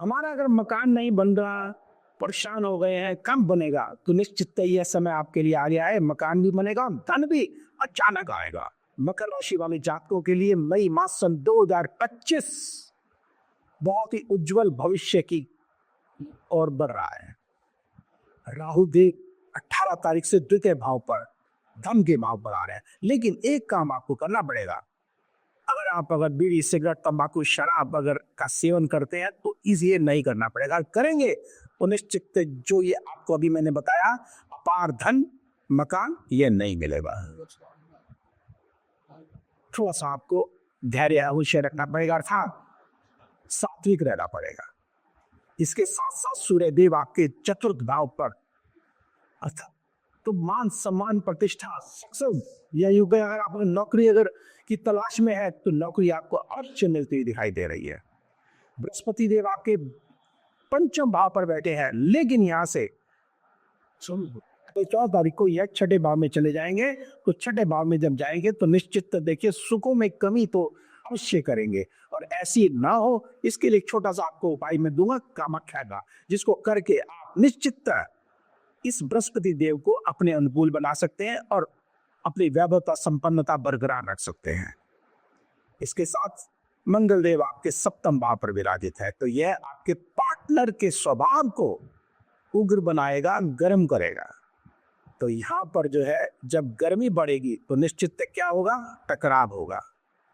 हमारा अगर मकान नहीं बन रहा, परेशान हो गए हैं, कब बनेगा? तो निश्चित यह समय आपके लिए आ गया है, मकान भी बनेगा और धन भी अचानक आएगा। मकर राशि वाले जातकों के लिए मई मास सन 2025 बहुत ही उज्जवल भविष्य की ओर बढ़ रहा है। राहु देव 18 तारीख से द्वितीय भाव पर धन के भाव पर आ रहे हैं, लेकिन एक काम आपको करना पड़ेगा। अगर बीड़ी सिगरेट तंबाकू शराब अगर का सेवन करते हैं तो इसे नहीं करना पड़ेगा। करेंगे तो निश्चित जो ये आपको अभी मैंने बताया अपार धन मकान ये नहीं मिलेगा। थोड़ा सा आपको धैर्य अवश्य रखना पड़ेगा, अर्थात सात्विक रहना पड़ेगा। इसके साथ साथ सूर्य देव आपके चतुर्थ भाव पर अर्थात तो मान सम्मान प्रतिष्ठा सक्सेस या युग अगर आप नौकरी अगर की तलाश में है तो नौकरी आपको अवश्य मिलती हुई दिखाई दे रही है। बृहस्पति देव आपके पंचम भाव पर बैठे हैं, लेकिन यहाँ से 14 तारीख को यह छठे भाव में चले जाएंगे। तो छठे भाव में जब जाएंगे तो निश्चित देखिए सुखों में कमी तो अवश्य करेंगे, और ऐसी ना हो इसके लिए एक छोटा सा आपको उपाय मैं दूंगा कामाख्या का, जिसको करके आप निश्चित इस बृहस्पति देव को अपने अनुकूल बना सकते हैं और अपनी वैभवता संपन्नता बरकरार रख सकते हैं। इसके साथ मंगल देव आपके सप्तम भाव पर विराजित है, तो यह आपके पार्टनर के स्वभाव को उग्र बनाएगा, गर्म करेगा। तो यहाँ पर जो है जब गर्मी बढ़ेगी तो निश्चित क्या होगा, टकराव होगा,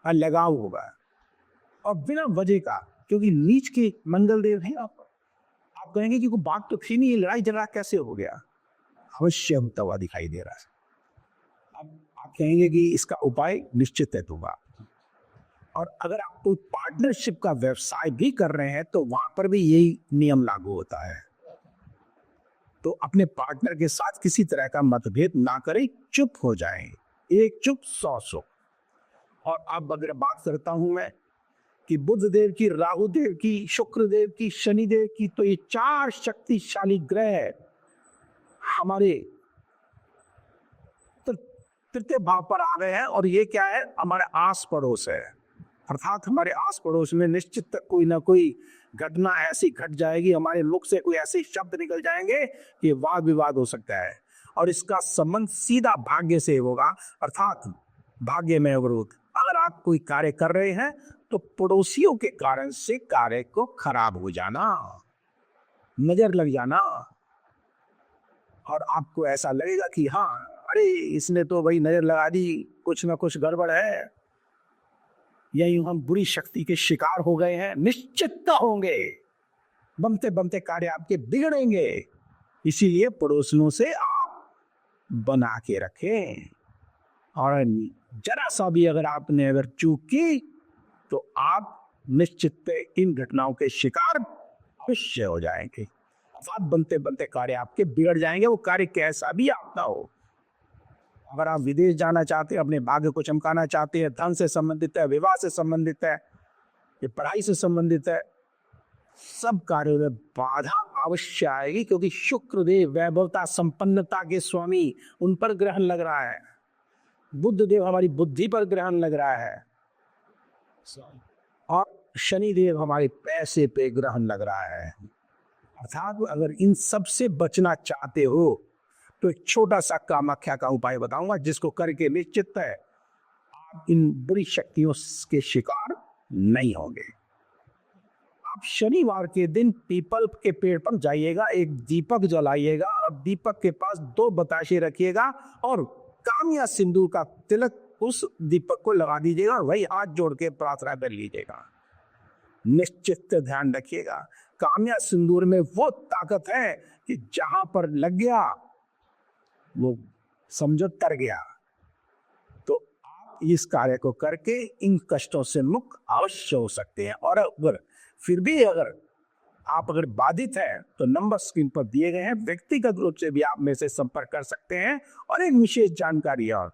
लगाव होगा, और बिना वजह का, क्योंकि नीच के मंगल देव हैं आप कहेंगे कि कोई बात तो थी नहीं, लड़ाई झगड़ा कैसे हो गया? अवश्य होता हुआ दिखाई दे रहा है। अब आप कहेंगे कि इसका उपाय निश्चित है दूंगा। और अगर आप कोई पार्टनरशिप का व्यवसाय भी कर रहे हैं तो वहां पर भी यही नियम लागू होता है। तो अपने पार्टनर के साथ किसी तरह का मतभेद ना करें, चुप हो जाएं। एक चुप 100 सुख। और अब अगर बात करता हूं मैं कि बुध देव की, राहु देव की, शुक्र देव की, शनि देव की, तो ये 4 शक्तिशाली ग्रह हमारे तृतीय भाव पर आ गए हैं। और ये क्या है, हमारे आस पड़ोस है, अर्थात हमारे आस पड़ोस में निश्चित कोई ना कोई घटना ऐसी घट जाएगी, हमारे मुख से कोई ऐसे शब्द निकल जाएंगे कि वाद विवाद हो सकता है। और इसका संबंध सीधा भाग्य से होगा, अर्थात भाग्य में अवरोध। अगर आप कोई कार्य कर रहे हैं तो पड़ोसियों के कारण से कार्य को खराब हो जाना, नजर लग जाना, और आपको ऐसा लगेगा कि हाँ अरे इसने तो भाई नजर लगा दी, कुछ ना कुछ गड़बड़ है, या यूं हम बुरी शक्ति के शिकार हो गए हैं। निश्चित होंगे, बनते बनते कार्य आपके बिगड़ेंगे। इसीलिए पड़ोसियों से आप बना के रखें, और जरा सा भी अगर आपने अगर चूक की तो आप निश्चित इन घटनाओं के शिकार अवश्य हो जाएंगे। अर्थात बनते बनते कार्य आपके बिगड़ जाएंगे, वो कार्य कैसा भी आपका हो। अगर आप विदेश जाना चाहते हैं, अपने भाग्य को चमकाना चाहते हैं, धन से संबंधित है, विवाह से संबंधित है, ये पढ़ाई से संबंधित है, सब कार्यों में बाधा अवश्य आएगी, क्योंकि शुक्र देव वैभवता संपन्नता के स्वामी, उन पर ग्रहण लग रहा है। बुध देव हमारी बुद्धि पर ग्रहण लग रहा है, और शनि देव हमारे पैसे पे ग्रहण लग रहा है। अर्थात अगर इन सब से बचना चाहते हो तो एक छोटा सा कामाख्या का उपाय बताऊंगा, जिसको करके निश्चित है आप इन बुरी शक्तियों के शिकार नहीं होंगे। आप शनिवार के दिन पीपल के पेड़ पर जाइएगा, एक दीपक जलाइएगा, और दीपक के पास 2 बताशे रखिएगा, और कामिया सिंदूर का तिलक उस दीपक को लगा दीजिएगा, और वही हाथ जोड़ के प्रार्थना कर लीजिएगा। निश्चित ध्यान रखिएगा, कामिया सिंदूर में वो ताकत है कि जहां पर लग गया वो समझो तर गया। तो आप इस कार्य को करके इन कष्टों से मुक्त अवश्य हो सकते हैं। और अगर फिर भी अगर आप बाधित हैं तो नंबर स्क्रीन पर दिए गए हैं, व्यक्तिगत रूप से भी आप में से संपर्क कर सकते हैं। और एक विशेष जानकारी, और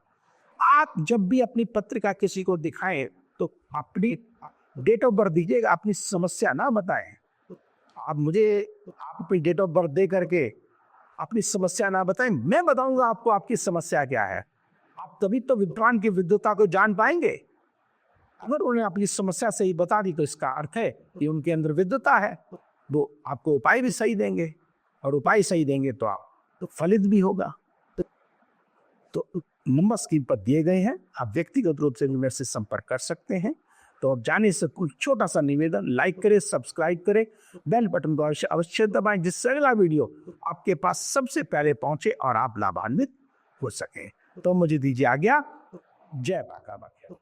आप जब भी अपनी पत्रिका किसी को दिखाएं तो अपनी डेट ऑफ बर्थ दीजिएगा, अपनी समस्या ना बताएं। आप अपनी डेट ऑफ बर्थ दे करके अपनी समस्या ना बताएं, मैं बताऊंगा आपको आपकी समस्या क्या है। आप तभी तो विद्वान की विद्वता को जान पाएंगे। अगर उन्हें अपनी समस्या से ही बता दी तो इसका अर्थ है कि उनके अंदर विद्वता है। वो आपको उपाय भी सही देंगे, और उपाय सही देंगे तो आप तो फलित भी होगा। तो नंबर स्क्रीन पर दिए गए हैं, आप व्यक्तिगत रूप से भी मेरे से संपर्क कर सकते हैं। तो अब जाने से कुछ छोटा सा निवेदन, लाइक करें, सब्सक्राइब करें, बेल बटन को अवश्य अवश्य दबाएं, जिससे अगला वीडियो आपके पास सबसे पहले पहुंचे और आप लाभान्वित हो सकें। तो मुझे दीजिए आज्ञा। जय माता दी।